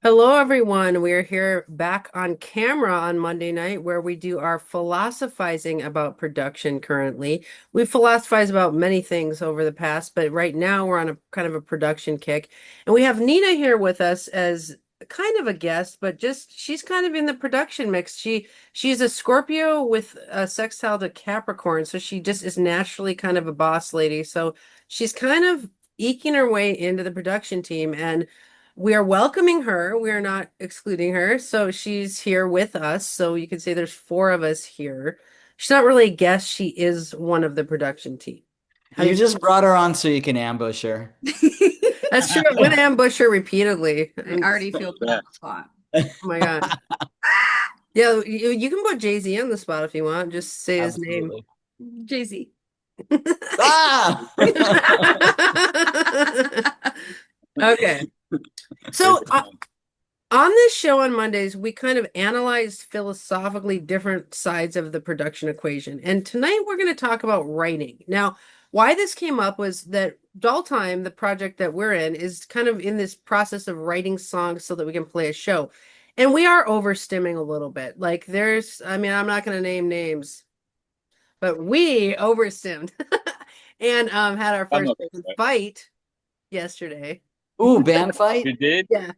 Hello, everyone. We are here back on camera on Monday night where we do our philosophizing about production currently. We philosophize about many things over the past, but right now we're on a kind of a production kick. And we have Nina here with us as kind of a guest, but just she's kind of in the production mix. She's a Scorpio with a sextile to Capricorn, so she just is naturally kind of a boss lady. So she's kind of eking her way into the production team and we are welcoming her. We are not excluding her. So she's here with us. So you could say there's four of us here. She's not really a guest. She is one of the production team. How do You you just brought her on so you can ambush her. That's true. I'm gonna ambush her repeatedly. I already feel put on Yeah. the spot. Oh my God. Yeah, you can put Jay-Z on the spot if you want. Just say his name. Absolutely. Jay-Z. Ah! Okay. So on this show on Mondays, we kind of analyzed philosophically different sides of the production equation. And tonight we're going to talk about writing. Now, why this came up was that Doll Time, the project that we're in, is kind of in this process of writing songs so that we can play a show. And we are overstimming a little bit. Like I mean, I'm not going to name names, but we overstimmed and had our Some first of us, right? fight yesterday. Ooh, band fight? You did? Yeah.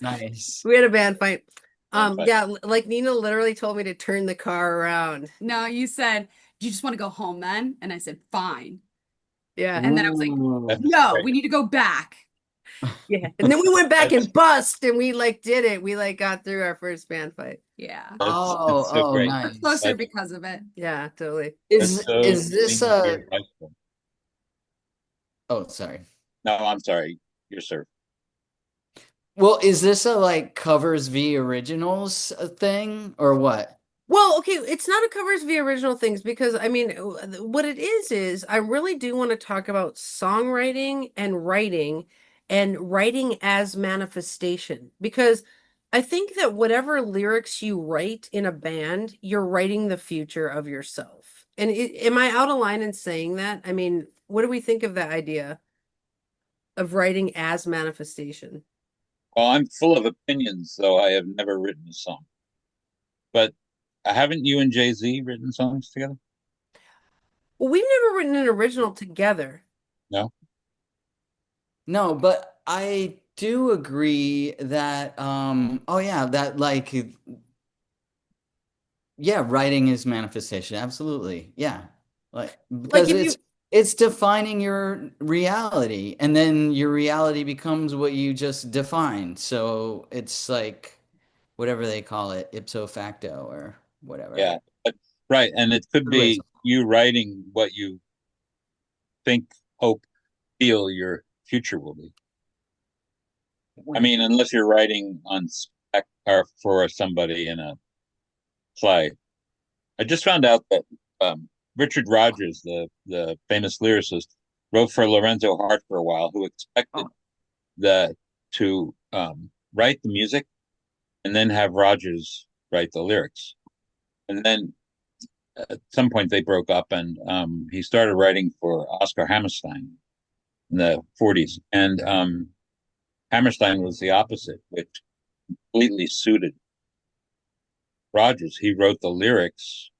Nice. We had a band fight. Band fight. Yeah, like Nina literally told me to turn the car around. No, you said, do you just want to go home then? And I said, fine. Yeah. And then I was like, Ooh. That's no, great. we need to go back. Yeah. And then we went back That's, and bust and we like did it. We like got through our first band fight. Yeah. that's so Oh, great. We're nice. closer That's, because of it. Yeah, totally. that's so Is this senior high school. oh, sorry. No, I'm sorry. You're sir. Well, is this a like covers v originals thing or what? Well, okay, it's not a covers of the original things because I mean, what it is I really do want to talk about songwriting and writing as manifestation because I think that whatever lyrics you write in a band, you're writing the future of yourself. And am I out of line in saying that? I mean, what do we think of that idea of writing as manifestation? Well, I'm full of opinions, though I have never written a song. But haven't you and Jay-Z written songs together? Well, we've never written an original together. No? No, but I do agree that oh yeah, that like yeah, writing is manifestation. Absolutely. Yeah. Like Like because if you it's defining your reality and then your reality becomes what you just defined. So it's like whatever they call it, ipso facto or whatever. Yeah. But, right. And it could Good ways. be you writing what you think, hope, feel your future will be. I mean, unless you're writing on spec or for somebody in a play. I just found out that Richard Rodgers, the famous lyricist, wrote for Lorenzo Hart for a while, who expected Oh, the to write the music and then have Rodgers write the lyrics. And then at some point they broke up, and he started writing for Oscar Hammerstein in the 40s. And Hammerstein was the opposite, which completely suited Rodgers. He wrote the lyrics.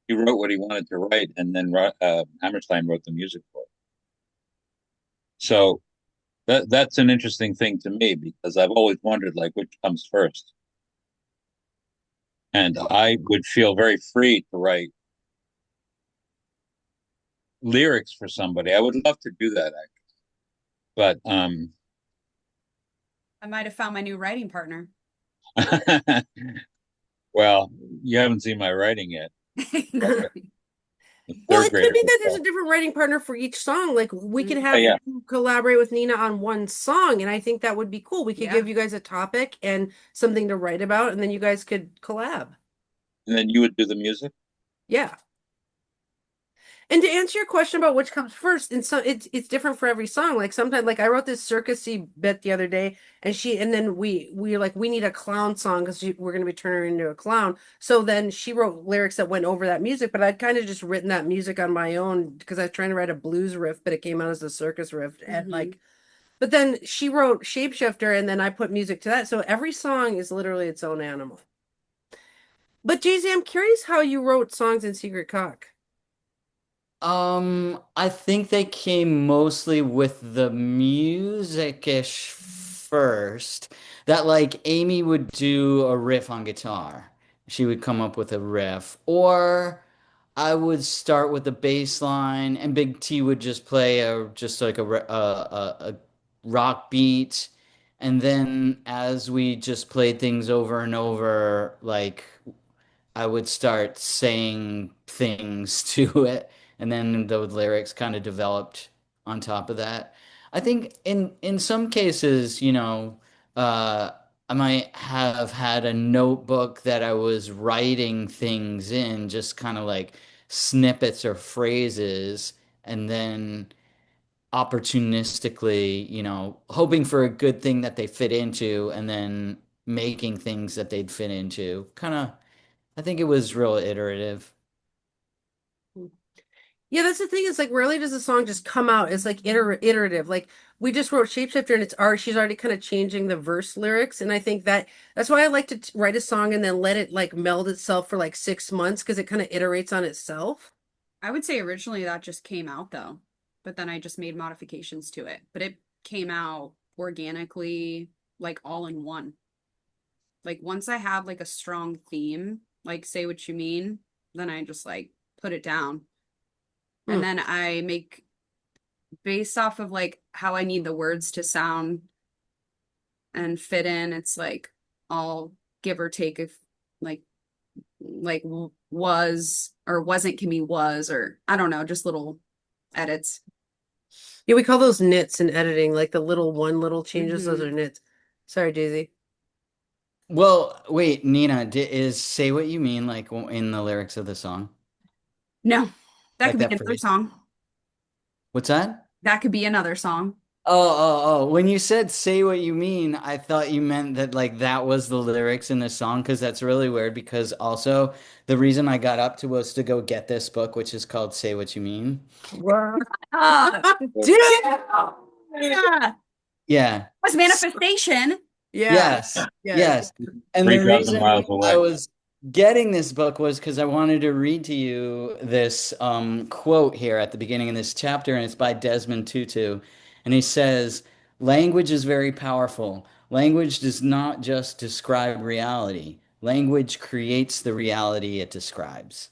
He wrote what he wanted to write, and then Hammerstein wrote the music for it. So that's an interesting thing to me because I've always wondered like which comes first. And I would feel very free to write lyrics for somebody. I would love to do that actually. But I might have found my new writing partner. well, you haven't seen my writing yet. Well, Third it could grader be can that there's a tell. different writing partner for each song. Like we could Yeah, have yeah. you collaborate with Nina on one song, and I think that would be cool. We could Yeah. give you guys a topic and something to write about, and then you guys could collab. And then you would do the music. Yeah. And to answer your question about which comes first, and so it's different for every song. Like sometimes, like I wrote this circusy bit the other day, and then we were like we need a clown song because we're gonna be turning her into a clown. So then she wrote lyrics that went over that music, but I'd kind of just written that music on my own because I was trying to write a blues riff, but it came out as a circus riff, and Mhm. like But then she wrote Shapeshifter and then I put music to that. So every song is literally its own animal. But Jay-Z, I'm curious how you wrote songs in Secret Cock. I think they came mostly with the music-ish first. That like Amy would do a riff on guitar. She would come up with a riff. Or I would start with the bass line and Big T would just play just like a rock beat. And then as we just played things over and over, like I would start saying things to it, and then the lyrics kind of developed on top of that. I think in some cases, uh, I might have had a notebook that I was writing things in, just kind of like snippets or phrases, and then opportunistically, hoping for a good thing that they fit into, and then making things that they'd fit into. Kind of I think it was real iterative. Yeah, that's the thing. It's like rarely does a song just come out. It's like iterative. Like we just wrote Shapeshifter and she's already kind of changing the verse lyrics. And I think that's why I like to write a song and then let it like meld itself for like 6 months because it kind of iterates on itself. I would say originally that just came out though, but then I just made modifications to it. But it came out organically, like all in one. Like once I have like a strong theme, like say what you mean, then I just like put it down. Hmm. And then I make based off of like how I need the words to sound and fit in, it's like all give or take if like was or wasn't can be was or I don't know, just little edits. Yeah, we call those nits in editing, like the little changes. Those Mhm. are nits. Sorry, Daisy. Well, wait, Nina, is say what you mean like in the lyrics of the song? No, that Like could be that another phrase? song. What's that? That could be another song. Oh. When you said say what you mean, I thought you meant that like that was the lyrics in the song because that's really weird because also the reason I got up to was to go get this book, which is called Say What You Mean. What? Dude, yeah, Yeah. was manifestation. Yeah. Yes, Yes. yes. And the 3,000 reason miles I away. was getting this book was because I wanted to read to you this quote here at the beginning of this chapter, and it's by Desmond Tutu. And he says, language is very powerful. Language does not just describe reality. Language creates the reality it describes.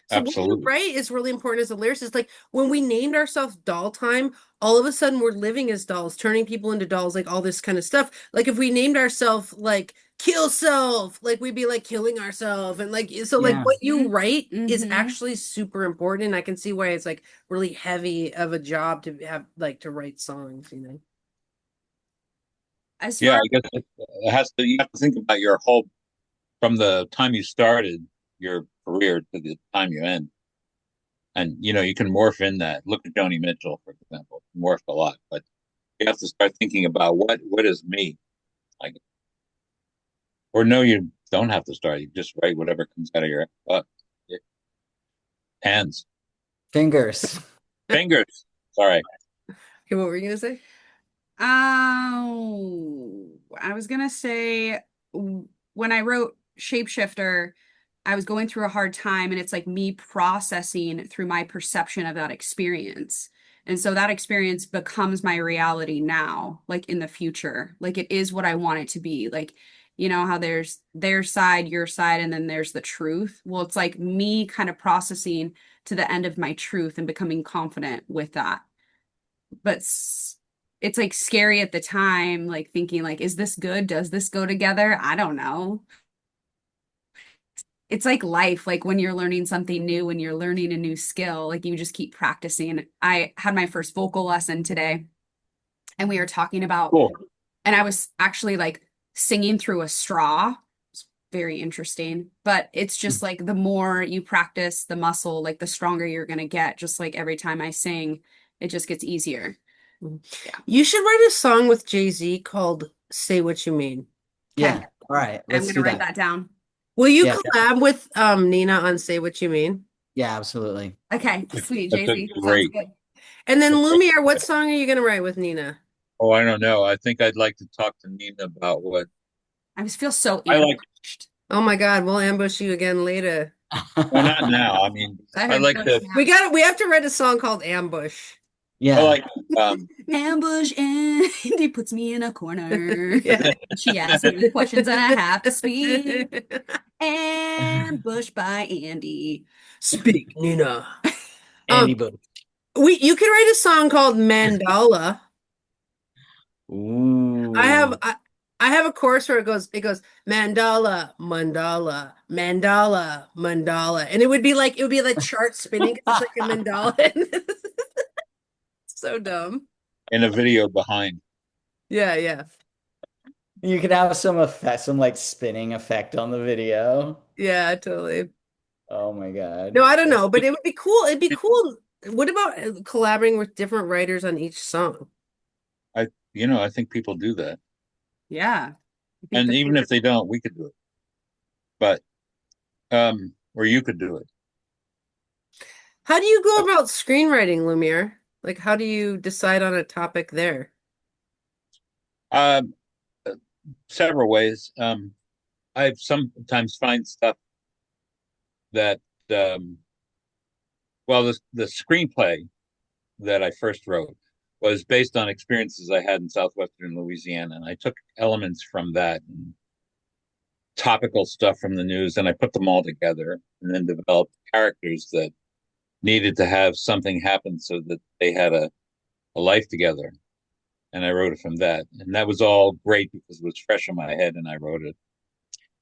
So what you Absolutely. write is really important as a lyricist. Like when we named ourselves Doll Time, all of a sudden we're living as dolls, turning people into dolls, like all this kind of stuff. Like if we named ourselves like Kill Self, like we'd be like killing ourselves. And like so like Yeah. what you write is Mhm. actually super important. And I can see why it's like really heavy of a job to have like to write songs, you know. As Yeah, far I guess it has to, you have to think about your whole, from the time you started your career to the time you end. And, you can morph in that. Look at Joni Mitchell, for example, morphed a lot, but you have to start thinking about what is me? Like, or no, you don't have to start. You just write whatever comes out of your hands, Fingers. fingers. Sorry. Okay, what were you gonna say? I was gonna say when I wrote Shapeshifter, I was going through a hard time, and it's like me processing through my perception of that experience. And so that experience becomes my reality now, like in the future. Like it is what I want it to be. Like, you know how there's their side, your side, and then there's the truth. Well, it's like me kind of processing to the end of my truth and becoming confident with that. But it's like scary at the time, like thinking like, is this good? Does this go together? I don't know. It's like life, like when you're learning something new, when you're learning a new skill, like you just keep practicing. I had my first vocal lesson today and we were talking about, Cool. and I was actually like singing through a straw. It's very interesting, but it's just like the more you practice the muscle, like the stronger you're going to get. Just like every time I sing, it just gets easier. Yeah. You should write a song with Jay-Z called Say What You Mean. Okay. Yeah. All right. I'm Let's going to do write that. that down. Will you Yeah. collab with Nina on Say What You Mean? Yeah, absolutely. Okay. Sweet. That's a Jay-Z. Sounds great. good. And then Okay. Lumiere, what song are you gonna write with Nina? Oh, I don't know. I think I'd like to talk to Nina about what I just feel so I like. ambushed. Oh my God, we'll ambush you again later. Well, not now. I mean, I I heard like to. bush We now. got we have to write a song called Ambush. I Yeah. like. Ambush and he puts me in a corner. Yeah. She asks me the questions and I have to speak. Ambush by Andy. Speak, Nina. Um, Anybody. you could write a song called Mandala. I have Ooh. I, I have a chorus where it goes mandala, mandala, mandala, mandala, and it would be like chart spinning because it's like a mandala. So dumb. In a video behind. Yeah, yeah, You could have some effect, some like spinning effect on the video. yeah, totally. Oh my No, God. I don't know, but it would be cool. It'd be cool. What about collaborating with different writers on each song? I think people do that, Yeah. I think and that even if they don't, we could do it. But or you could do it. How do you go about screenwriting, Lumiere? Like, how do you decide on a topic there? Um, Several ways. I sometimes find stuff that, um, well, the screenplay that I first wrote was based on experiences I had in southwestern Louisiana, and I took elements from that and topical stuff from the news, and I put them all together, and then developed characters that needed to have something happen so that they had a life together. And I wrote it from that. And that was all great because it was fresh in my head and I wrote it.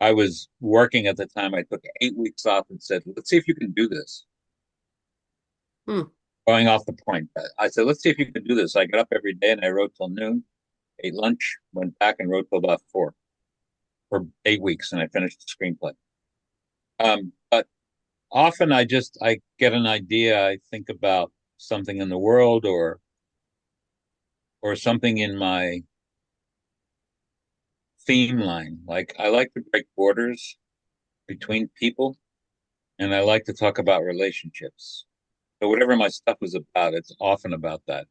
I was working at the time. I took 8 weeks off and said, let's see if you can do this. Hmm. Going off the point, I said, let's see if you can do this. I got up every day and I wrote till noon, ate lunch, went back and wrote till about 4 for 8 weeks. And I finished the screenplay. But often I get an idea. I think about something in the world or something in my theme line. Like I like to break borders between people and I like to talk about relationships. So whatever my stuff is about, it's often about that.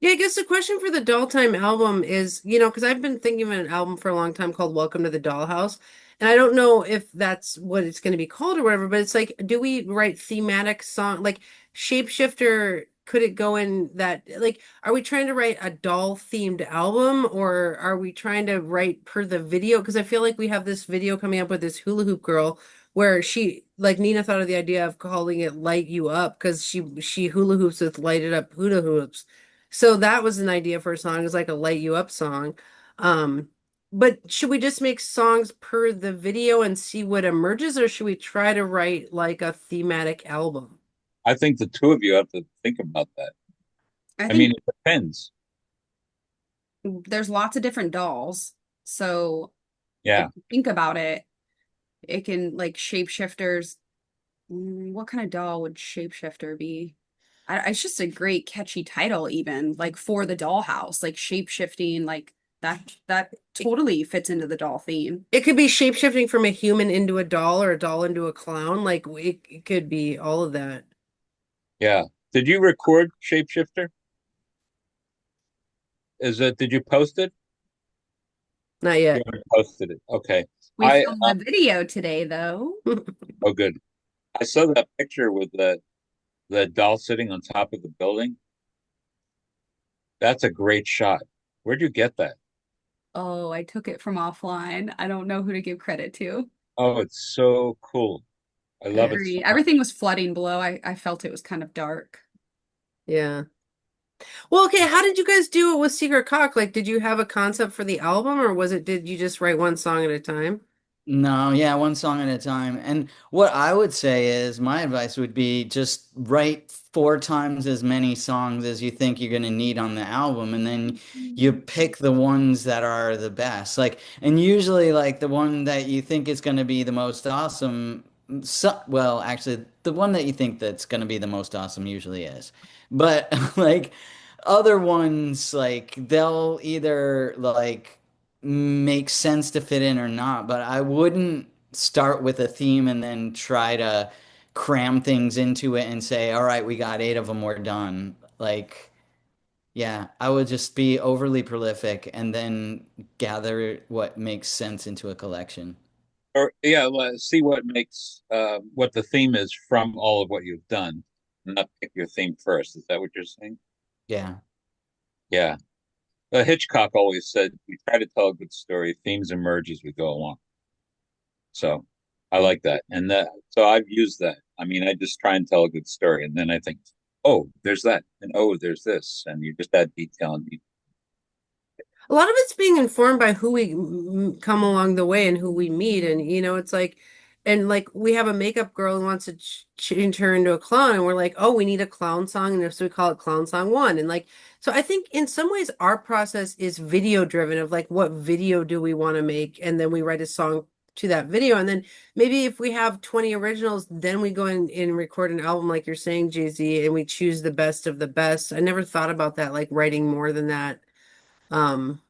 Yeah, I guess the question for the Doll Time album is, because I've been thinking of an album for a long time called Welcome to the Dollhouse. And I don't know if that's what it's going to be called or whatever, but it's like, do we write thematic song like Shapeshifter? Could it go in that like are we trying to write a doll themed album or are we trying to write per the video? Because I feel like we have this video coming up with this hula hoop girl where she like Nina thought of the idea of calling it Light You Up because she hula hoops with lighted up hula hoops. So that was an idea for a song, is like a light you up song. Um, but should we just make songs per the video and see what emerges, or should we try to write like a thematic album? I think the two of you have to think about that. I I mean, think it depends. there's lots of different dolls. So if Yeah. you think about it, it can like shapeshifters. What kind of doll would shapeshifter be? It's just a great catchy title, even like for the dollhouse, like shape shifting, like that totally fits into the doll theme. It could be shapeshifting from a human into a doll or a doll into a clown. Like it could be all of that. Yeah. Did you record Shapeshifter? Did you post it? Not You yet. haven't posted it. Okay. We I, filmed the video today, though. oh, good. I saw that picture with the doll sitting on top of the building. That's a great shot. Where'd you get that? Oh, I took it from offline. I don't know who to give credit to. Oh, it's so cool. I love it so Agreed. much. Everything was flooding below. I felt it was kind of dark. Yeah. Well, okay, how did you guys do it with Secret Cock? Like, did you have a concept for the album or did you just write one song at a time? No, yeah, one song at a time. And what I would say is my advice would be just write 4 times as many songs as you think you're going to need on the album, and then you pick the ones that are the best. Like, and usually, like the one that you think is going to be the most awesome. Well, actually, the one that you think that's going to be the most awesome usually is. But like other ones, like they'll either like makes sense to fit in or not, but I wouldn't start with a theme and then try to cram things into it and say, all right, we got 8 of them, we're done. Like, yeah, I would just be overly prolific and then gather what makes sense into a collection. Or yeah, see what makes what the theme is from all of what you've done, not pick your theme first. Is that what you're saying? Yeah. Yeah. Hitchcock always said we try to tell a good story, themes emerge as we go along. So I like that. And that so I've used that. I mean, I just try and tell a good story and then I think, oh, there's that, and oh, there's this, and you just add detail and detail. A lot of it's being informed by who we come along the way and who we meet. And, it's like, and like we have a makeup girl who wants to change her into a clown. And we're like, oh, we need a clown song. And so we call it Clown Song One. And like, so I think in some ways our process is video driven of like, what video do we want to make? And then we write a song to that video. And then maybe if we have 20 originals, then we go in and record an album, like you're saying, Jay-Z, and we choose the best of the best. I never thought about that, like writing more than that. Um,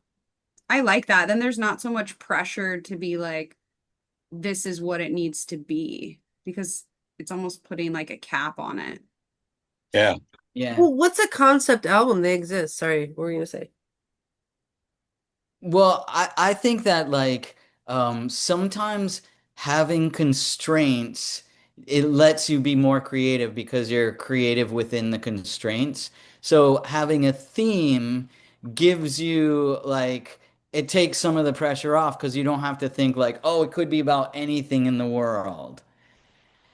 I like that. Then there's not so much pressure to be like, this is what it needs to be, because it's almost putting like a cap on it. Yeah. Yeah. Well, what's a concept album? They exist. Sorry, what were you gonna say? Well, I think that like sometimes having constraints, it lets you be more creative because you're creative within the constraints. So having a theme gives you like it takes some of the pressure off because you don't have to think like, oh, it could be about anything in the world.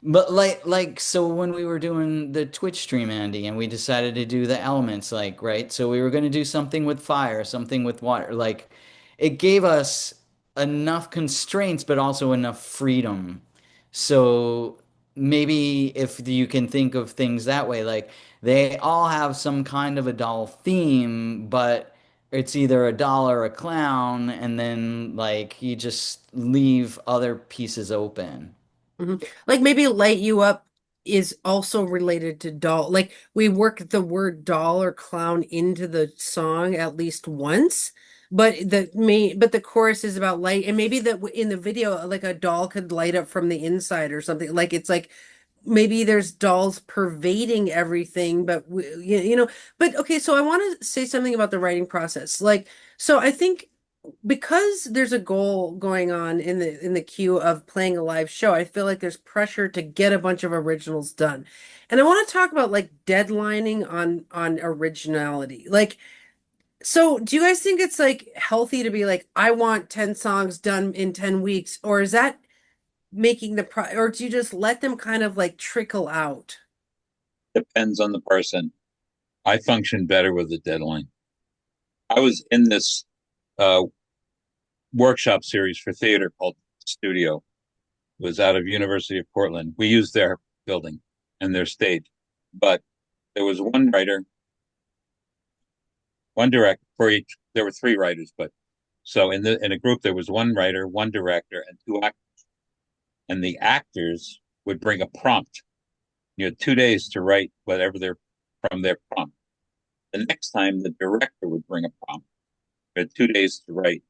But so when we were doing the Twitch stream, Andy, and we decided to do the elements, like, right? So we were going to do something with fire, something with water. Like, it gave us enough constraints, but also enough freedom. So maybe if you can think of things that way, like they all have some kind of a doll theme, but it's either a doll or a clown, and then like you just leave other pieces open. Like maybe Light You Up is also related to doll. Like we work the word doll or clown into the song at least once, but the chorus is about light, and maybe that in the video, like a doll could light up from the inside or something. Like it's like maybe there's dolls pervading everything, but but okay, so I want to say something about the writing process. Like, so I think because there's a goal going on in the queue of playing a live show, I feel like there's pressure to get a bunch of originals done. And I want to talk about like deadlining on originality. Like, so do you guys think it's like healthy to be like, I want 10 songs done in 10 weeks, or is that making or do you just let them kind of like trickle out? Depends on the person. I function better with a deadline. I was in this uh, workshop series for theater called Studio. It was out of University of Portland. We used their building and their stage, but there was one writer, one director for each. There were three writers, but so in a group there was one writer, one director, and two actors. And the actors would bring a prompt. You had 2 days to write whatever their from their prompt. The next time the director would bring a prompt. You had 2 days to write.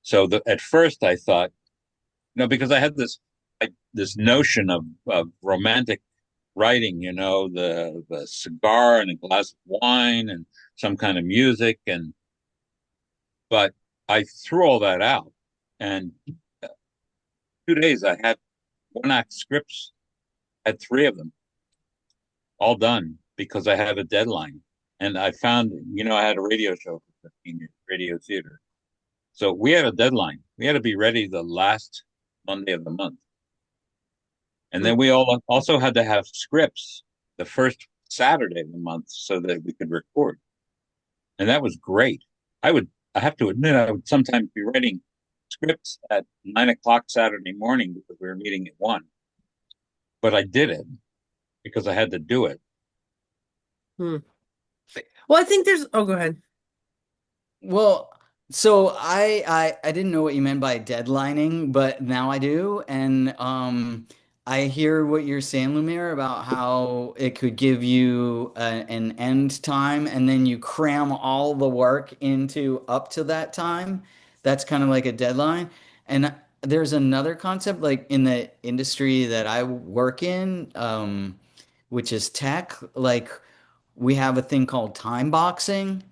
So at first I thought, because I had this notion of romantic writing, the cigar and a glass of wine and some kind of music, but I threw all that out. And 2 days I had one act scripts, had three of them all done because I had a deadline. And I found, I had a radio show for 15 years, radio theater. So we had a deadline. We had to be ready the last Monday of the month. And then we all also had to have scripts the first Saturday of the month so that we could record. And that was great. I have to admit, I would sometimes be writing scripts at 9 o'clock Saturday morning because we were meeting at 1. But I did it because I had to do it. Hmm. Well, I think oh, go ahead. Well, so I didn't know what you meant by deadlining, but now I do. And I hear what you're saying, Lumiere, about how it could give you an end time and then you cram all the work into up to that time. That's kind of like a deadline. And there's another concept like in the industry that I work in, which is tech. Like we have a thing called time boxing,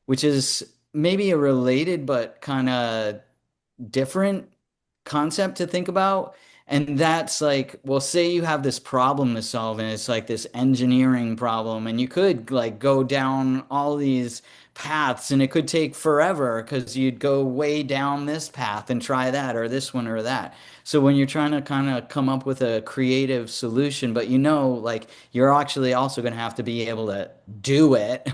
which is maybe a related but kind of different concept to think about. And that's like, well, say you have this problem to solve, and it's like this engineering problem, and you could like go down all these paths, and it could take forever because you'd go way down this path and try that or this one or that. So when you're trying to kind of come up with a creative solution, but like you're actually also going to have to be able to do it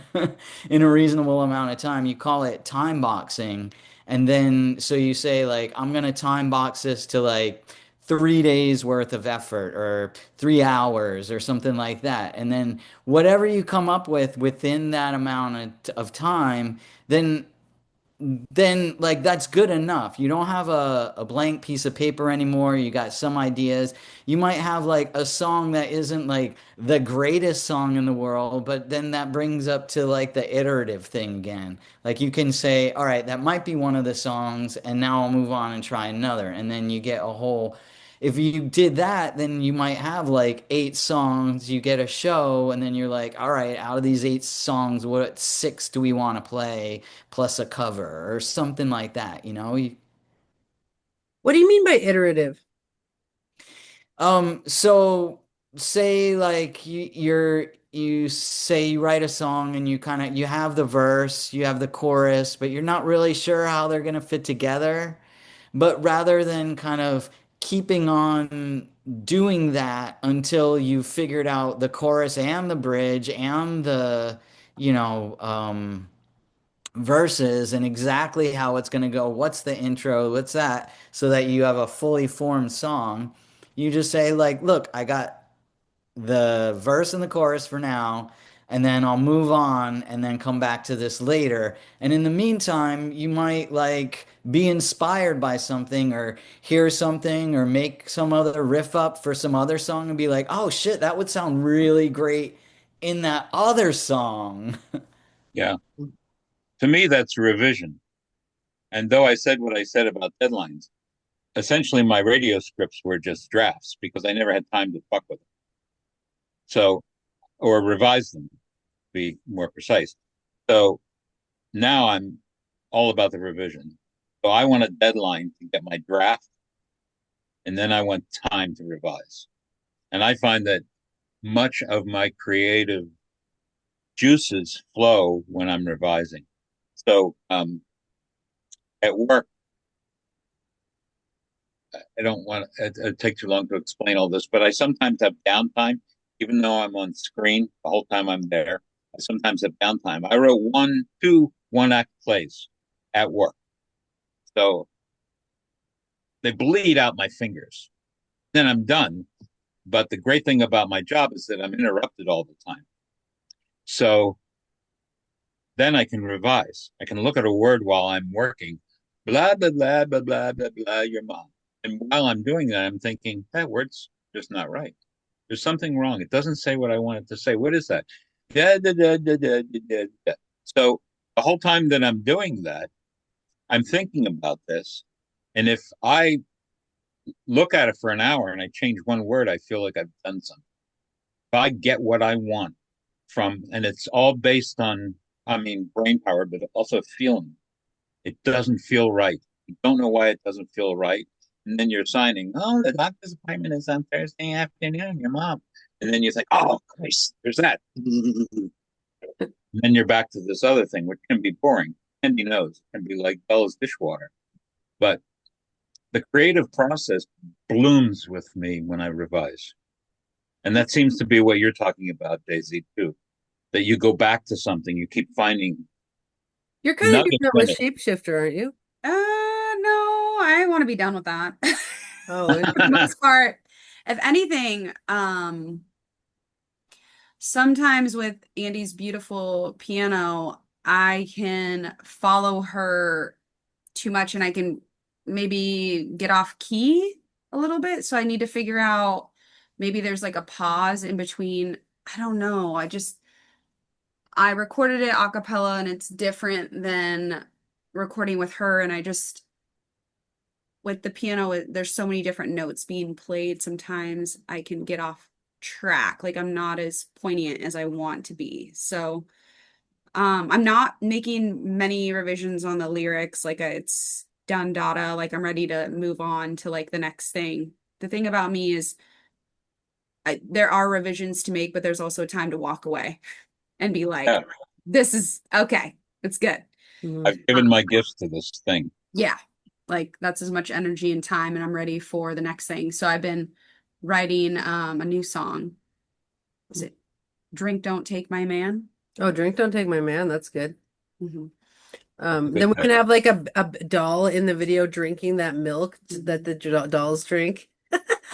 in a reasonable amount of time, you call it time boxing. And then, so you say, like, I'm going to time box this to like 3 days worth of effort or 3 hours or something like that. And then, whatever you come up with within that amount of time, then like that's good enough. You don't have a blank piece of paper anymore. You got some ideas. You might have like a song that isn't like the greatest song in the world, but then that brings up to like the iterative thing again. Like you can say, all right, that might be one of the songs, and now I'll move on and try another. And then you get a whole, if you did that, then you might have like 8 songs. You get a show, and then you're like, all right, out of these 8 songs, what 6 do we want to play plus a cover or something like that, you know? What do you mean by iterative? So say like you say you write a song, and you have the verse, you have the chorus, but you're not really sure how they're gonna fit together. But rather than kind of keeping on doing that until you've figured out the chorus and the bridge and the, you know, verses and exactly how it's going to go, what's the intro, what's that, so that you have a fully formed song, you just say, like, look, I got the verse and the chorus for now, and then I'll move on and then come back to this later. And in the meantime, you might like be inspired by something or hear something or make some other riff up for some other song and be like, oh shit, that would sound really great in that other song. Yeah. To me, that's revision. And though I said what I said about deadlines, essentially my radio scripts were just drafts because I never had time to fuck with them. So, or revise them, to be more precise. So now I'm all about the revision. So I want a deadline to get my draft, and then I want time to revise. And I find that much of my creative juices flow when I'm revising. So at work, I don't want to take too long to explain all this, but I sometimes have downtime, even though I'm on screen the whole time I'm there. I sometimes have downtime. I wrote two one-act plays at work, so they bleed out my fingers. Then I'm done. But the great thing about my job is that I'm interrupted all the time. So then I can revise. I can look at a word while I'm working, blah, blah, blah, blah, blah, blah, blah, your mom. And while I'm doing that, I'm thinking, that word's just not right. There's something wrong. It doesn't say what I want it to say. What is that? Da, da, da, da, da, da, da. So the whole time that I'm doing that, I'm thinking about this. And if I look at it for an hour and I change one word, I feel like I've done something. If I get what I want from, and it's all based on, I mean, brain power, but also feeling. It doesn't feel right. You don't know why it doesn't feel right. And then you're signing, oh, the doctor's appointment is on Thursday afternoon, your mom. And then you think, oh, Christ, there's that. And then you're back to this other thing, which can be boring. Candy knows, it can be like Bella's dishwater. But the creative process blooms with me when I revise. And that seems to be what you're talking about, Daisy, too. That you go back to something, you keep finding You're kind of getting nuggets out in with it. shapeshifter, aren't you? No, I want to be done with that. Oh, For the most part, if anything, sometimes with Andy's beautiful piano, I can follow her too much and I can maybe get off key a little bit. So I need to figure out maybe there's like a pause in between. I don't know. I recorded it a cappella and it's different than recording with her. And I just, with the piano, there's so many different notes being played. Sometimes I can get off track. Like I'm not as poignant as I want to be. So I'm not making many revisions on the lyrics. Like it's done data. Like I'm ready to move on to like the next thing. The thing about me is there are revisions to make, but there's also time to walk away and be like, Yeah. this is okay. It's good. I've given my gifts to this thing. Yeah. Like that's as much energy and time, and I'm ready for the next thing. So I've been writing a new song. Is it Drink Don't Take My Man? Oh, Drink Don't Take My Man. That's good. Mm-hmm. Then we can have like a doll in the video drinking that milk that the dolls drink.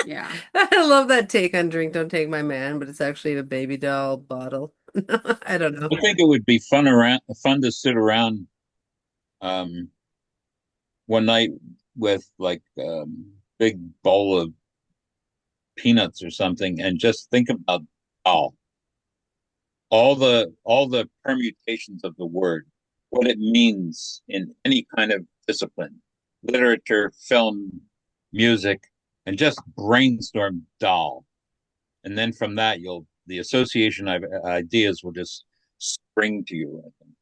Yeah. I love that take on Drink Don't Take My Man, but it's actually a baby doll bottle. I don't know. I think it would be fun to sit around um, one night with like big bowl of peanuts or something and just think about all the permutations of the word, what it means in any kind of discipline, literature, film, music, and just brainstorm doll. And then from that, the association of ideas will just spring to you. I think.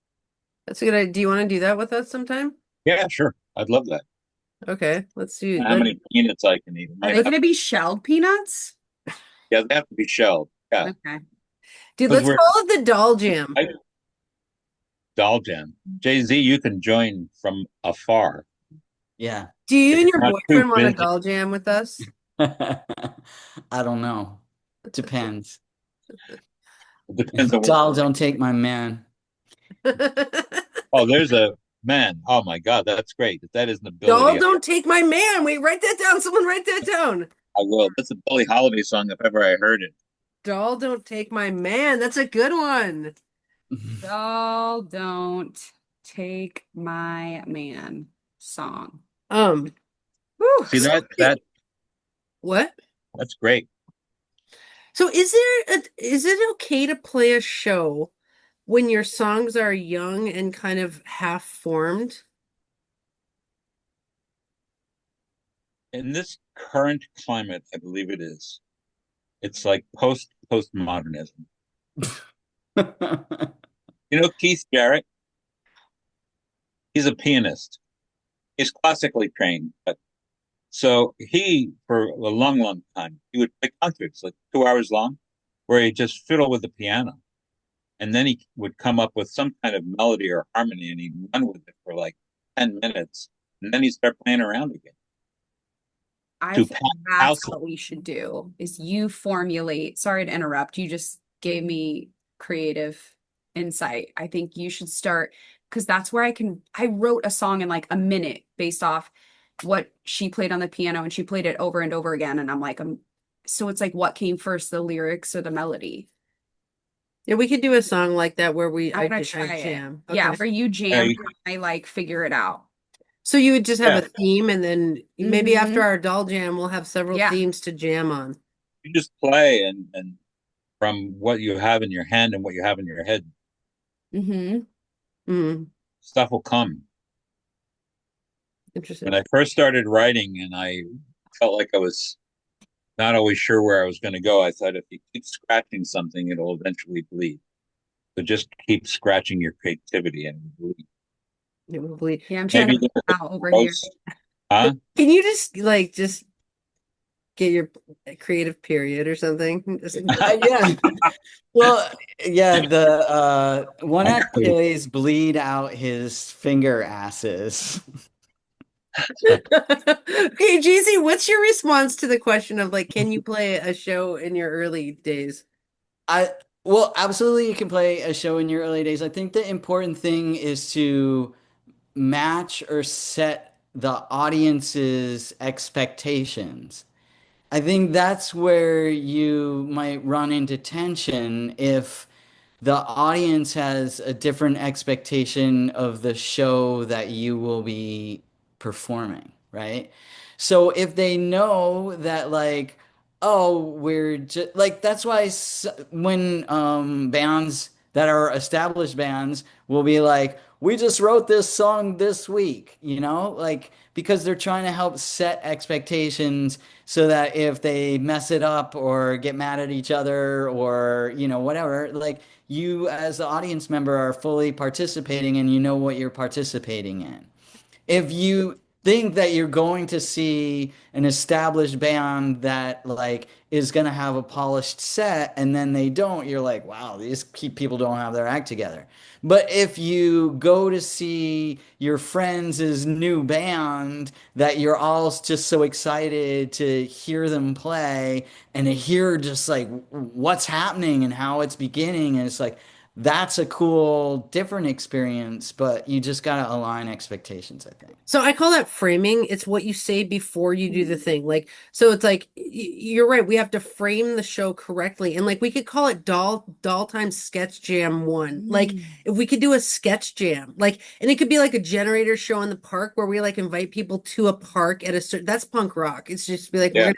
That's a good idea. Do you want to do that with us sometime? Yeah, sure. I'd love that. Okay, let's do How many peanuts I can eat? Are they going to be shelled peanuts? Yeah, they have to be shelled. Yeah. Okay. Dude, 'Cause let's call it the doll jam. Doll jam. Jay-Z, you can join from afar. Yeah. Do you If and you're your not too boyfriend want a busy. doll jam with us? I don't know. Depends. It depends on Doll, don't take my man. Oh, there's a man. Oh my God, that's great. If that is an Doll, ability, don't take my man. Wait, write that down. Someone write that down. I will. That's a Billie Holiday song if ever I heard it. Doll, don't take my man. That's a good one. Doll Don't Take My Man song. Whew. See that What? that's great. So is it okay to play a show when your songs are young and kind of half formed? In this current climate, I believe it is. It's like postmodernism. You know Keith Jarrett? He's a pianist. He's classically trained, but so he, for a long, long time, he would play concerts like 2 hours long, where he just fiddle with the piano, and then he would come up with some kind of melody or harmony, and he'd run with it for like 10 minutes, and then he'd start playing around again. I To think house that's what we should do is you formulate. Sorry to interrupt. You just gave me creative insight. I think you should start because that's where I wrote a song in like a minute based off what she played on the piano and she played it over and over again. And I'm like, so it's like what came first, the lyrics or the melody? Yeah, we could do a song like that where I'm gonna I try it. jam. Yeah, Okay. for you jam, I like figure it out. So you would just have Yeah. a theme and then maybe after Mhm. our doll jam, we'll have several Yeah. themes to jam on. You just play and from what you have in your hand and what you have in your head, Mm-hmm. stuff will come. Interesting. When I first started writing and I felt like I was not always sure where I was going to go, I thought if you keep scratching something, it'll eventually bleed. So just keep scratching your creativity and it'll bleed. It will bleed. Yeah, I'm trying Maybe to the out over here. most, huh? Can you just get your creative period or something? Yeah. Well, yeah, the one act Actually, plays bleed out his finger asses. Okay, JC, what's your response to the question of like, can you play a show in your early days? Well, absolutely you can play a show in your early days. I think the important thing is to match or set the audience's expectations. I think that's where you might run into tension if the audience has a different expectation of the show that you will be performing, right? So if they know that like, oh, we're just like that's why when bands that are established bands will be like, we just wrote this song this week, like because they're trying to help set expectations so that if they mess it up or get mad at each other or, whatever, like you as the audience member are fully participating and you know what you're participating in. If you think that you're going to see an established band that like is going to have a polished set and then they don't, you're like, wow, these people don't have their act together. But if you go to see your friends' new band that you're all just so excited to hear them play and to hear just like what's happening and how it's beginning, and it's like, that's a cool, different experience, but you just got to align expectations, I think. So I call that framing. It's what you say before you do the thing. Like, so it's like you're right. We have to frame the show correctly. And like we could call it doll time sketch jam one. Like if we could do a sketch jam, like, and it could be like a generator show in the park where we like invite people to a park at a certain, that's punk rock. It's just be like, Yeah.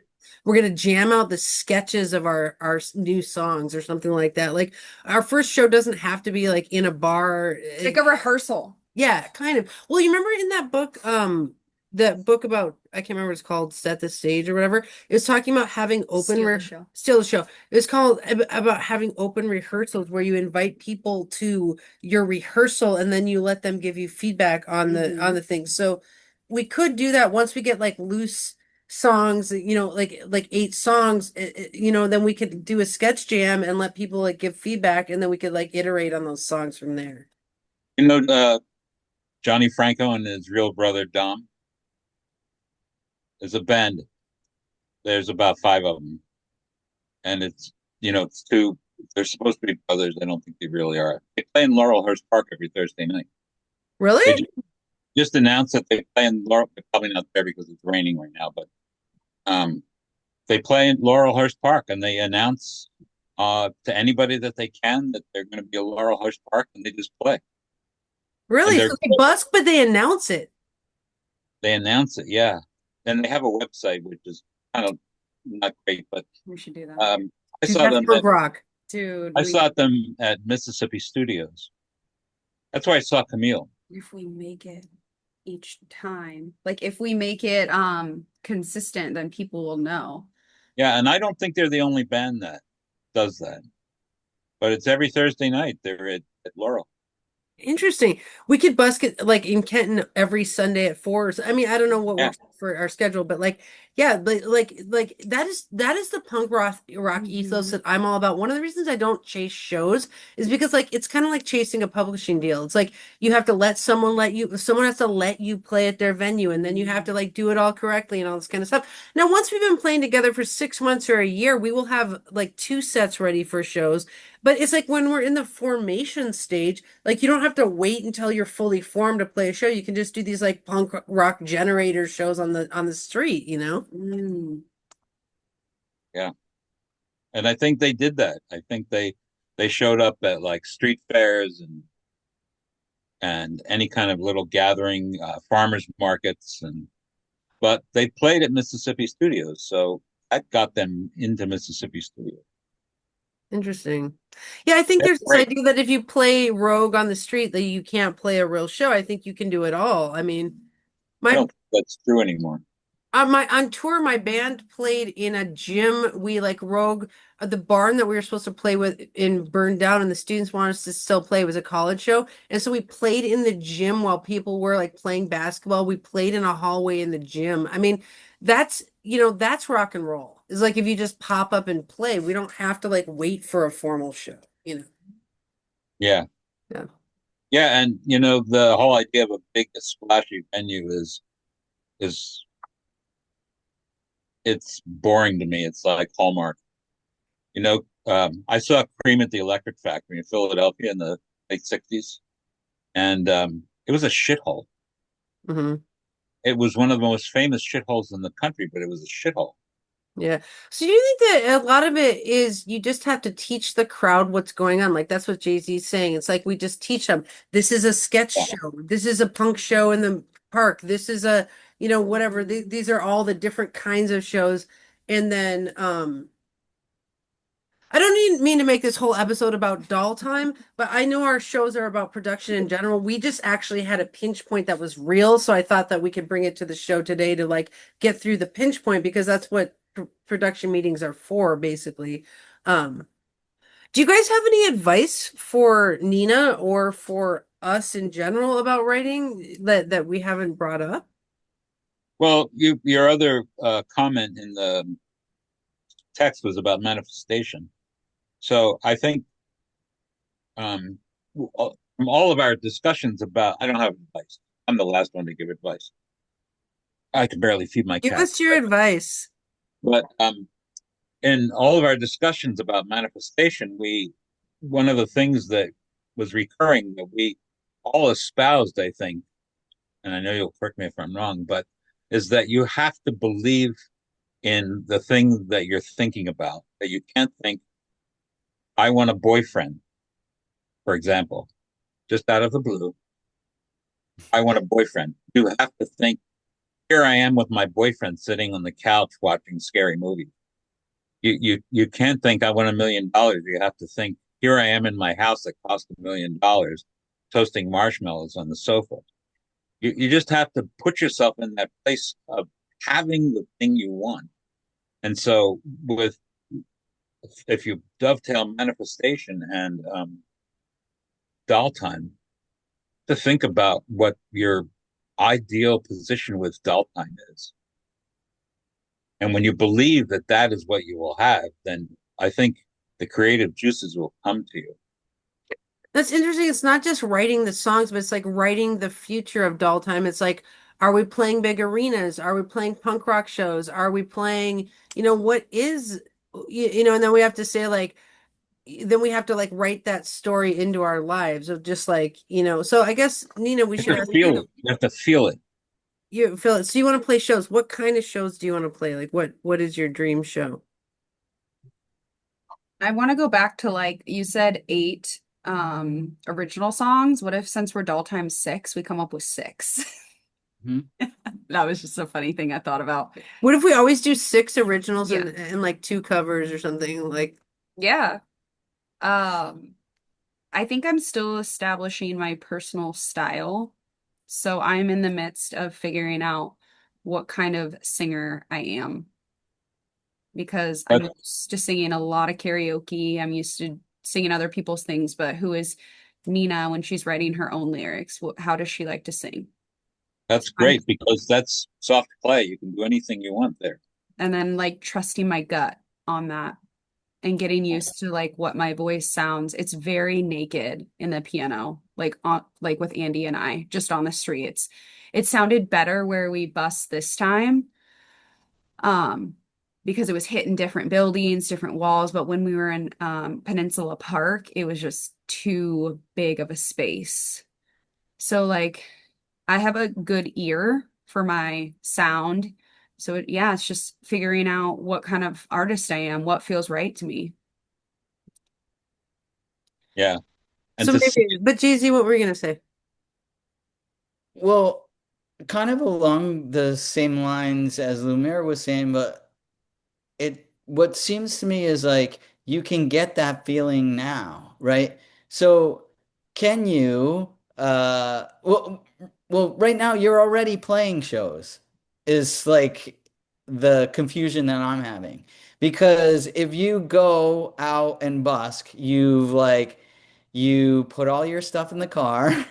we're gonna jam out the sketches of our new songs or something like that. Like our first show doesn't have to be like in a bar. It's like a rehearsal. Yeah, kind of. Well, you remember in that book about, I can't remember what it's called, Set the Stage or whatever. It was talking about having open Steal the show. Steal the Show. It was called about having open rehearsals where you invite people to your rehearsal and then you let them give you feedback on the thing. So we could do that once we get like loose songs, like 8 songs, then we could do a sketch jam and let people like give feedback and then we could like iterate on those songs from there. Johnny Franco and his real brother Dom. There's a band. There's about 5 of them, and it's two. They're supposed to be brothers. I don't think they really are. They play in Laurelhurst Park every Thursday night. They Really? just announced that they play in Laurel. They're probably not there because it's raining right now, but they play in Laurelhurst Park, and they announce to anybody that they can that they're going to be at Laurelhurst Park, and they just play. Really? And So they busk, but they announce it. they announce it, yeah. And they have a website which is kind of not great, but We should do that. I Dude, saw that's them punk rock. Dude, I saw them at Mississippi Studios. That's where I saw Camille. if we make it each time, like if we make it consistent, then people will know. Yeah, and I don't think they're the only band that does that. But it's every Thursday night. They're at Laurel. Interesting. We could busk it like in Kenton every Sunday at 4. I mean, I don't know what Yeah. works for our schedule, but like, yeah, but like that is the punk rock ethos that I'm all about. One of the reasons I don't chase shows is because like it's kind of like chasing a publishing deal. It's like you have to someone has to let you play at their venue, and then you have to like do it all correctly and all this kind of stuff. Now, once we've been playing together for 6 months or a year, we will have like 2 sets ready for shows. But it's like when we're in the formation stage, like you don't have to wait until you're fully formed to play a show. You can just do these like punk rock generator shows on the street, you know? Yeah. And I think they did that. I think they showed up at like street fairs and any kind of little gathering, farmers markets, but they played at Mississippi Studios, so that got them into Mississippi Studios. Interesting. Yeah, I think That's there's this great. idea that if you play rogue on the street, that you can't play a real show. I think you can do it all. I mean, I my don't think that's true anymore. on tour, my band played in a gym. We like rogue the barn that we were supposed to play with in burned down, and the students wanted us to still play. It was a college show, and so we played in the gym while people were like playing basketball. We played in a hallway in the gym. I mean, that's rock and roll. It's like if you just pop up and play, we don't have to like wait for a formal show, you know. Yeah. Yeah. Yeah, and the whole idea of a big splashy venue is it's boring to me. It's like Hallmark. I saw Cream at the Electric Factory in Philadelphia in the late '60s, and it was a shithole. hmm It was one of the most famous shitholes in the country, but it was a shithole. Yeah. So do you think that a lot of it is you just have to teach the crowd what's going on? Like that's what Jay-Z's saying. It's like we just teach them. This is a sketch Yeah. show. This is a punk show in the park. This is a, whatever. These are all the different kinds of shows. And then I don't mean to make this whole episode about doll time, but I know our shows are about production in general. We just actually had a pinch point that was real, so I thought that we could bring it to the show today to like get through the pinch point because that's what production meetings are for, basically. Um, do you guys have any advice for Nina or for us in general about writing that we haven't brought up? Well, your other comment in the text was about manifestation. So I think um, from all of our discussions about, I don't have advice. I'm the last one to give advice. I can barely feed my Give cat. us your advice. But in all of our discussions about manifestation, one of the things that was recurring that we all espoused, I think, and I know you'll correct me if I'm wrong, but is that you have to believe in the thing that you're thinking about. That you can't think, I want a boyfriend, for example, just out of the blue. I want a boyfriend. You have to think, here I am with my boyfriend sitting on the couch watching scary movies. You can't think I want $1 million. You have to think, here I am in my house that cost $1 million, toasting marshmallows on the sofa. You just have to put yourself in that place of having the thing you want. And so with if you dovetail manifestation and doll time, to think about what your ideal position with doll time is. And when you believe that that is what you will have, then I think the creative juices will come to you. That's interesting. It's not just writing the songs, but it's like writing the future of doll time. It's like, are we playing big arenas? Are we playing punk rock shows? Are we playing, what is, and then we have to say like, then we have to like write that story into our lives of just like, so I guess Nina, we You should have to ask feel you, it. You have to feel it. you feel it. So you want to play shows. What kind of shows do you want to play? Like what is your dream show? I want to go back to like you said eight original songs. What if since we're doll time six, we come up with six? Mhm. That was just a funny thing I thought about. What if we always do six originals Yeah. and like two covers or something like Yeah. Um, I think I'm still establishing my personal style. So I'm in the midst of figuring out what kind of singer I am because I'm But used to singing a lot of karaoke. I'm used to singing other people's things, but who is Nina when she's writing her own lyrics? How does she like to sing? that's I'm, great because that's soft play. You can do anything you want there. and then like trusting my gut on that and getting used to like what my voice sounds. It's very naked in the piano, like on like with Andy and I, just on the street. It sounded better where we bust this time. Um, because it was hitting different buildings, different walls, but when we were in Peninsula Park, it was just too big of a space. So like I have a good ear for my sound. So yeah, it's just figuring out what kind of artist I am, what feels right to me. Yeah. And so to see maybe but Jay-Z, what were you gonna say? Well, kind of along the same lines as Lumiere was saying, but what seems to me is like you can get that feeling now, right? So can you right now you're already playing shows is like the confusion that I'm having. Because if you go out and busk, you put all your stuff in the car,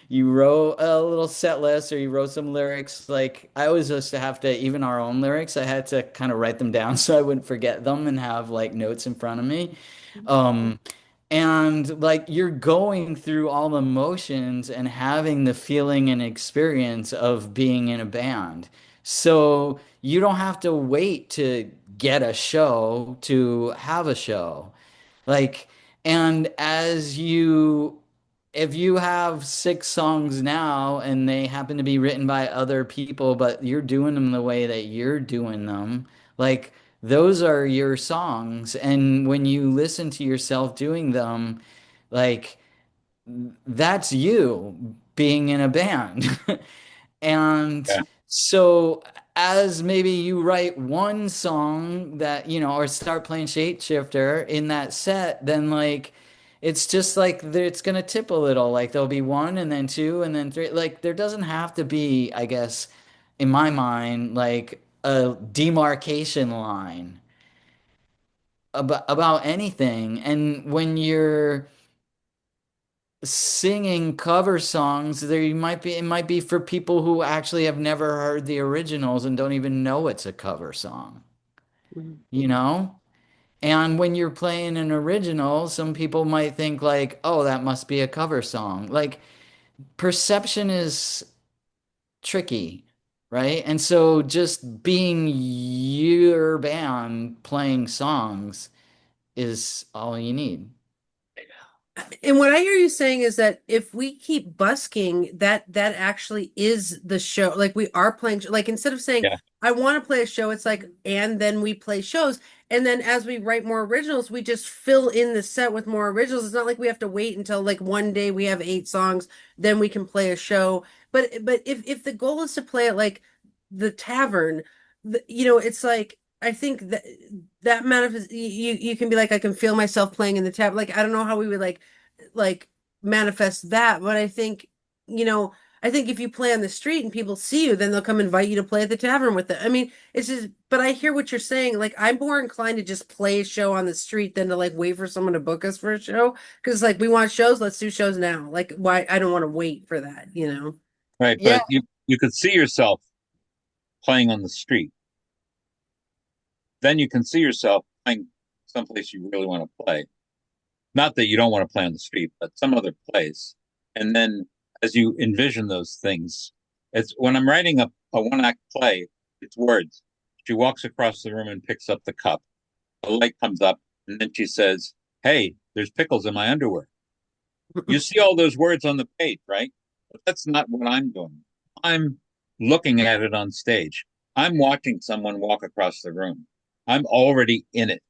you wrote a little set list or you wrote some lyrics. Like I always used to have to, even our own lyrics, I had to kind of write them down so I wouldn't forget them and have like notes in front of me. Um, and like you're going through all the motions and having the feeling and experience of being in a band. So you don't have to wait to get a show to have a show. Like, and if you have six songs now and they happen to be written by other people, but you're doing them the way that you're doing them, like, those are your songs. And when you listen to yourself doing them, like, that's you being in a band. And yeah. so as maybe you write one song that, or start playing Shapeshifter in that set, then like it's just like it's gonna tip a little. Like there'll be one and then two and then three. Like there doesn't have to be, I guess, in my mind, like a demarcation line about anything. And when you're singing cover songs, it might be for people who actually have never heard the originals and don't even know it's a cover song, Mhm. you know? And when you're playing an original, some people might think like, "Oh, that must be a cover song." Like perception is tricky, right? And so just being your band playing songs is all you need. And what I hear you saying is that if we keep busking, that actually is the show. Like we are playing, like instead of saying, Yeah, I want to play a show, it's like, and then we play shows. And then as we write more originals, we just fill in the set with more originals. It's not like we have to wait until like one day we have 8 songs, then we can play a show. But if the goal is to play at like the tavern, it's like I think that manifest you can be like, I can feel myself playing in the tavern. Like I don't know how we would like manifest that. But you know, I think if you play on the street and people see you, then they'll come invite you to play at the tavern with them. I mean, it's just, but I hear what you're saying. Like, I'm more inclined to just play a show on the street than to like wait for someone to book us for a show. Because like we want shows, let's do shows now. Like, why I don't want to wait for that, you know? right. Yeah, But you could see yourself playing on the street. Then you can see yourself playing someplace you really want to play. Not that you don't want to play on the street, but some other place. And then as you envision those things, it's when I'm writing a one act play, it's words. She walks across the room and picks up the cup. The light comes up, and then she says, "Hey, there's pickles in my underwear." You see all those words on the page, right? But that's not what I'm doing. I'm looking at it on stage. I'm watching someone walk across the room. I'm already in it.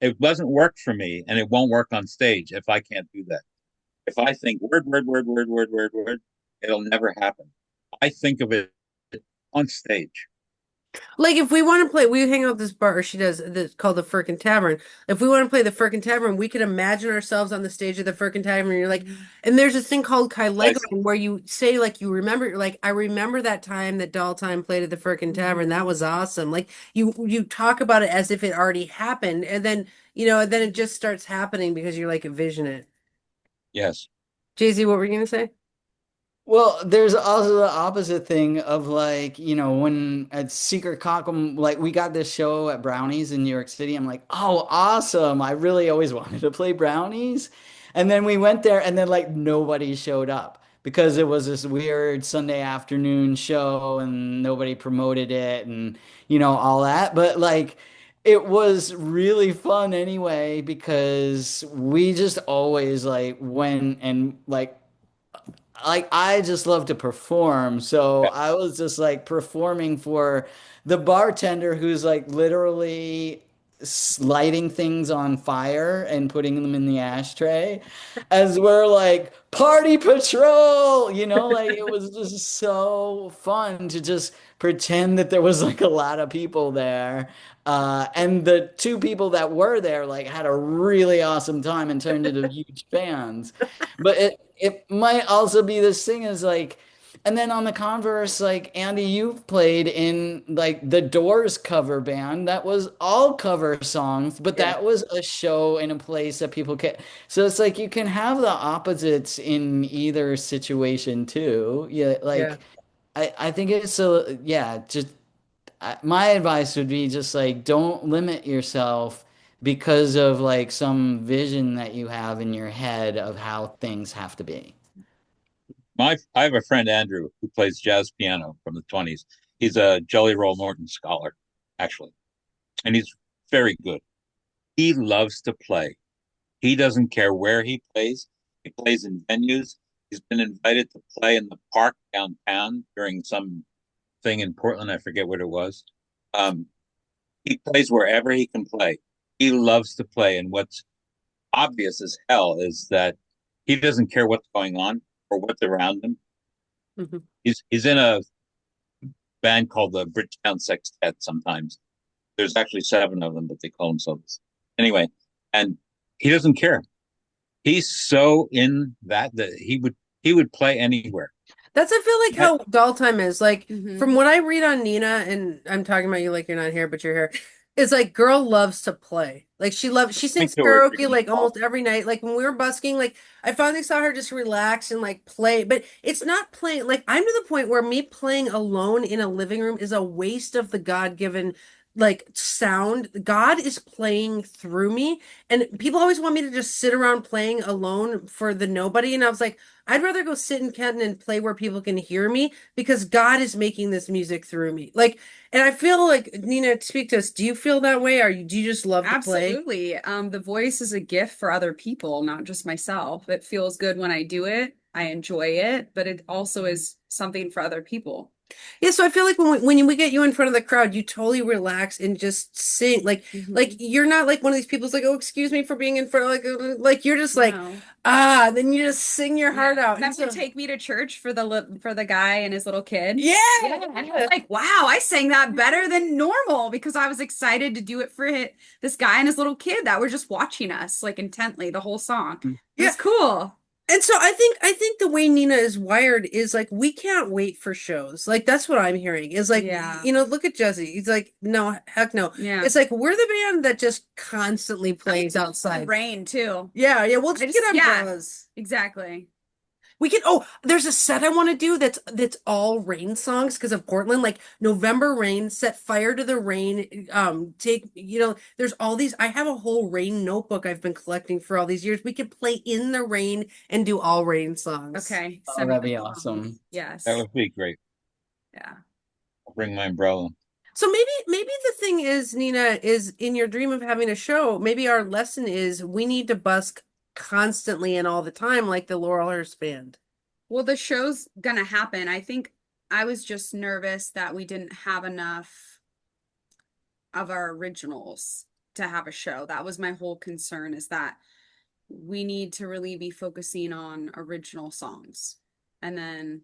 It doesn't work for me, and it won't work on stage if I can't do that. If I think word, it'll never happen. I think of it on stage. Like if we want to play, we hang out at this bar, or she does, that's called the Firkin Tavern. If we want to play the Firkin Tavern, we could imagine ourselves on the stage of the Firkin Tavern. And you're like, and there's this thing called Yes, Kailegoing where you say like you remember, you're like, I remember that time that Doll Time played at the Firkin Tavern. That was awesome. Like you talk about it as if it already happened, and then then it just starts happening because you're like envision it. yes, Jay-Z, what were you gonna say? well, there's also the opposite thing of like, when at Secret Cockham, like we got this show at Brownies in New York City. I'm like, oh, awesome. I really always wanted to play Brownies. And then we went there and then like nobody showed up because it was this weird Sunday afternoon show and nobody promoted it and, all that. But like, it was really fun anyway because we just always like went and like I just love to perform. So yeah, I was just like performing for the bartender who's like literally lighting things on fire and putting them in the ashtray as we're like party patrol, like it was just so fun to just pretend that there was like a lot of people there. And the two people that were there like had a really awesome time and turned into huge fans. But it might also be this thing is like, and then on the converse, like Andy, you've played in like the Doors cover band that was all cover songs, but Yeah. that was a show in a place that people can. So it's like you can have the opposites in either situation too. Yeah, Yeah. like I think it's a yeah. Just my advice would be just like don't limit yourself because of like some vision that you have in your head of how things have to be. I have a friend Andrew who plays jazz piano from the 20s. He's a Jelly Roll Morton scholar, actually, and he's very good. He loves to play. He doesn't care where he plays. He plays in venues. He's been invited to play in the park downtown during some thing in Portland. I forget what it was. Um, he plays wherever he can play. He loves to play. And what's obvious as hell is that he doesn't care what's going on or what's around him. Mhm. He's in a band called the Bridgetown Sextet sometimes. There's actually 7 of them, but they call themselves anyway. And he doesn't care. He's so in that he would play anywhere. That's, I feel like I, how doll time is. Like Mhm. from what I read on Nina, and I'm talking about you like you're not here, but you're here. It's like girl loves to play. Like she Point sings to her karaoke freaking like almost every night. Like when we were busking, like I finally saw her just relax and like play. But it's not playing. Like I'm to the point where me playing alone in a living room is a waste of the God-given like sound. God is playing through me, and people always want me to just sit around playing alone for the nobody. And I was like, I'd rather go sit in Kenton and play where people can hear me because God is making this music through me. Like, and I feel like, Nina, speak to us. Do you feel that way? Do you just love to play? Absolutely. The voice is a gift for other people, not just myself. It feels good when I do it. I enjoy it, but it also is something for other people. Yeah, so I feel like when we get you in front of the crowd, you totally relax and just sing. Like Mhm. you're not like one of these people who's like, oh, excuse me for being in front of like you're just like, No. then you just sing your heart Yeah. out. That would take me to church for for the guy and his little kid. Yeah. Yeah. And I was like, wow, I sang that better than normal because I was excited to do it for this guy and his little kid that were just watching us like intently the whole song. It Yeah. was cool. And so I think the way Nina is wired is like we can't wait for shows. Like that's what I'm hearing. Is like, Yeah. look at Jesse. He's like, no, heck no. Yeah. It's like we're the band that just constantly plays The outside. rain too. Yeah, yeah, we'll I just just, get yeah, umbrellas. exactly. We can, there's a set I want to do that's all rain songs because of Portland, like November Rain, Set Fire to the Rain, there's all these. I have a whole rain notebook I've been collecting for all these years. We could play in the rain and do all rain songs. Okay. Oh, Send me that'd the be song. awesome. that Yes. would be great. Yeah. I'll bring my umbrella. So maybe the thing is, Nina, is in your dream of having a show, maybe our lesson is we need to busk constantly and all the time, like the Laurelhurst band. Well, the show's gonna happen. I think I was just nervous that we didn't have enough of our originals to have a show. That was my whole concern is that we need to really be focusing on original songs. And then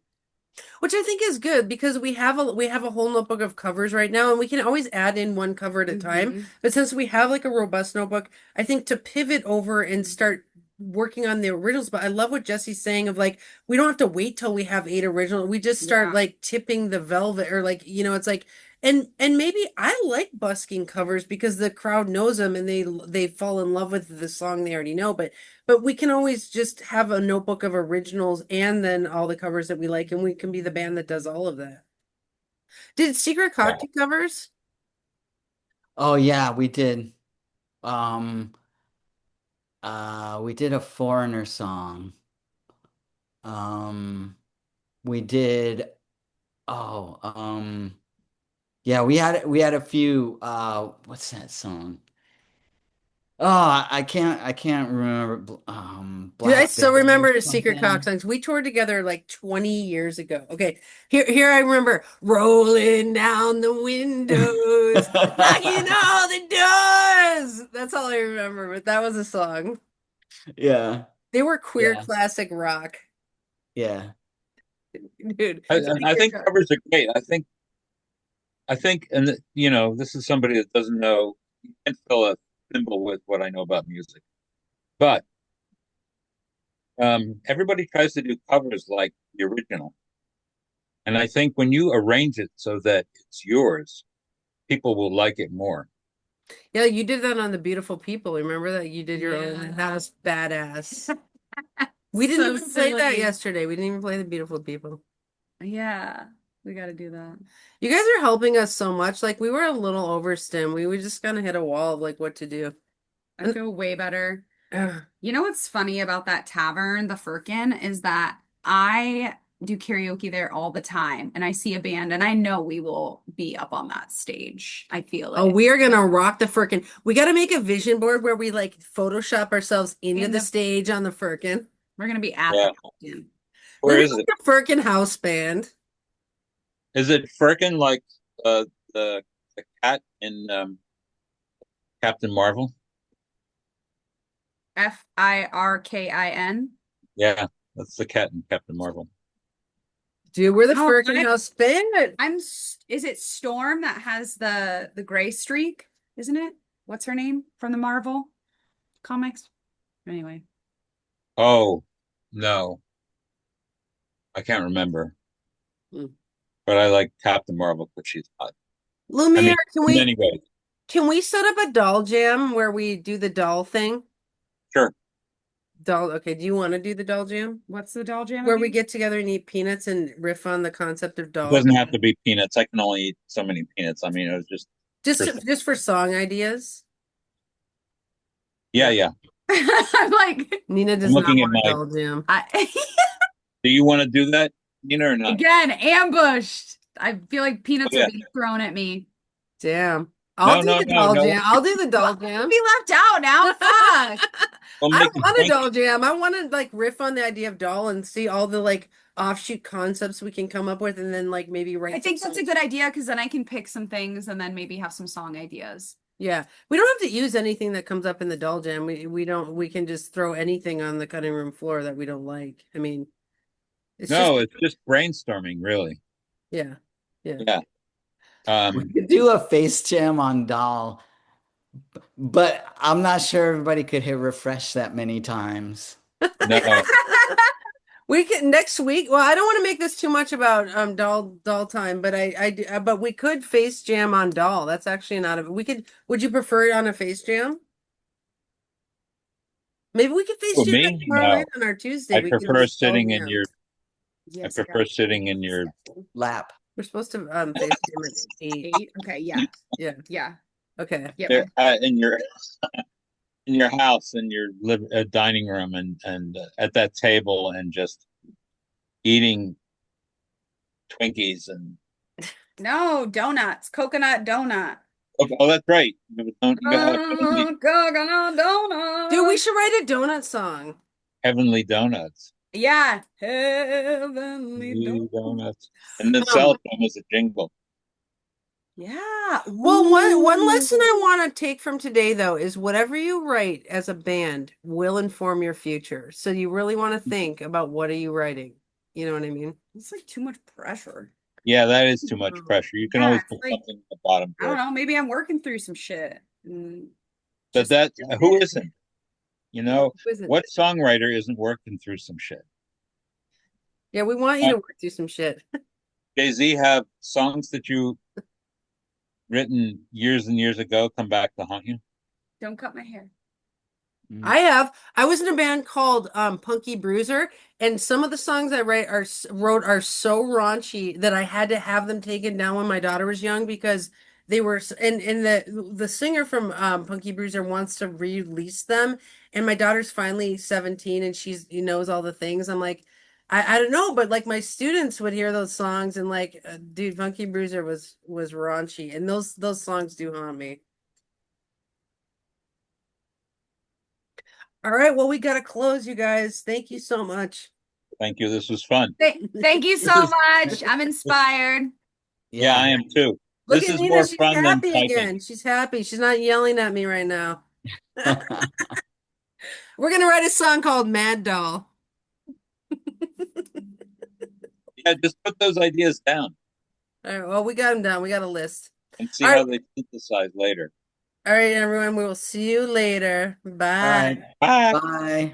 Which I think is good because we have a whole notebook of covers right now and we can always add in one cover at a time. Mhm. But since we have like a robust notebook, I think to pivot over and start working on the originals. But I love what Jesse's saying of like we don't have to wait till we have 8 original. We just start Yeah. like tipping the velvet or like, it's like and maybe I like busking covers because the crowd knows them and they fall in love with the song they already know. But we can always just have a notebook of originals and then all the covers that we like, and we can be the band that does all of that. Did Secret Yeah. Cock do covers? Oh yeah, we did. Um, we did a Foreigner song. Um, we did. Oh, yeah, we had a few. What's that song? Oh, I can't remember. Dude, I still Blackberry or remember the Secret Cock something. songs. We toured together like 20 years ago. Okay, here I remember rolling down the windows, knocking all the doors. That's all I remember, but that was a song. Yeah, They were queer yeah, classic rock. yeah. Dude, I Secret think Cock. covers are great. And this is somebody that doesn't know, you can't fill a thimble with what I know about music. But everybody tries to do covers like the original. And I think when you arrange it so that it's yours, people will like it more. Yeah, you did that on The Beautiful People. Remember that you did your own? Yeah. That was badass. We didn't So even play that silly. yesterday. We didn't even play The Beautiful People. Yeah, we got to do that. You guys are helping us so much. Like we were a little overstim. We just kind of hit a wall of like what to do. I And feel way better. ugh, You know what's funny about that tavern, the Firkin, is that I do karaoke there all the time and I see a band and I know we will be up on that stage. I feel oh, it. we are gonna rock the Firkin. We got to make a vision board where we like Photoshop ourselves into In the the stage on the Firkin. We're gonna be at the Yeah. Firkin. We Where were is like it? the Firkin house band. Is it frickin' like the cat in Captain Marvel? Firkin. Yeah, that's the cat in Captain Marvel. Dude, we're the Oh, Firkenhouse fan. is it Storm that has the gray streak? Isn't it? What's her name from the Marvel comics? Anyway. Oh, no, I can't remember. Hmm. But I like Captain Marvel because she's hot. I Lumiere, mean, in many ways. can we set up a doll jam where we do the doll thing? Sure. Doll, okay, do you want to do the doll jam? What's the doll jam Where we again? get together and eat peanuts and riff on the concept of It doll? doesn't have to be peanuts. I can only eat so many peanuts. I mean, it was just Just for song ideas. yeah. I'm like, Nina I'm does not looking at want a my. doll jam. Do you want to do that, Nina, or not? again, ambushed. I feel like peanuts Oh, yeah. are being thrown at me. Damn. I'll do the doll No. jam. I'll do the doll Well, jam. be left out now. Fuck. We'll I make it want a funky. doll jam. I want to like riff on the idea of doll and see all the like offshoot concepts we can come up with and then like maybe write I think some that's a songs. good idea because then I can pick some things and then maybe have some song ideas. Yeah. We don't have to use anything that comes up in the doll jam. We can just throw anything on the cutting room floor that we don't like. I mean, it's just No, it's just brainstorming, really. yeah. Yeah. Yeah. We could do a face jam on doll, but I'm not sure everybody could hit refresh that many times. No. We can next week. Well, I don't want to make this too much about doll time, but but we could face jam on doll. That's actually not a we could would you prefer it on a face jam? Maybe we could face For jam that me, tomorrow no. night on our Tuesday. I We could prefer just doll sitting in jam. your. I Yes, prefer sitting in your. Lap. We're supposed to face jam at 8. 8. Okay, yeah. Yeah. Yeah. Okay. Yeah. In your in your house in your dining room and at that table and just eating Twinkies and No, donuts. Coconut donut. oh that's right. You got Coconut donut. Dude, we should write a donut song. heavenly donuts. Yeah. Heavenly donut. Donuts. And then sell them as a jingle. Yeah. Well, one Ooh. lesson I want to take from today though is whatever you write as a band will inform your future. So you really want to think about what are you writing? You know what I mean? It's like too much pressure. Yeah, that is too much pressure. You can Yeah, always it's put like- something at the bottom. I don't know. Maybe I'm working through some shit. But that who isn't? You know, Who isn't? what songwriter isn't working through some shit? Yeah, we want you to work through some shit. Jay-Z have songs that you written years and years ago come back to haunt you? Don't cut my hair. I was in a band called Punky Bruiser, and some of the songs I wrote are so raunchy that I had to have them taken down when my daughter was young because they were and the singer from Punky Bruiser wants to release them, and my daughter's finally 17 and she knows all the things. I'm like, I don't know, but like my students would hear those songs and like, dude, Punky Bruiser was raunchy, and those songs do haunt me. All right, well, we got to close, you guys. Thank you so much. Thank you. This was fun. Thank you so much. I'm inspired. Yeah, I am too. Look This at is Nina, more she's fun than happy typing. again. She's happy. She's not yelling at me right now. We're gonna write a song called Mad Doll. Yeah, just put those ideas down All right, well, we got them down. We got a list. and see All how right. they synthesize later. All right, everyone. We will see you later. Bye. All right. Bye. Bye.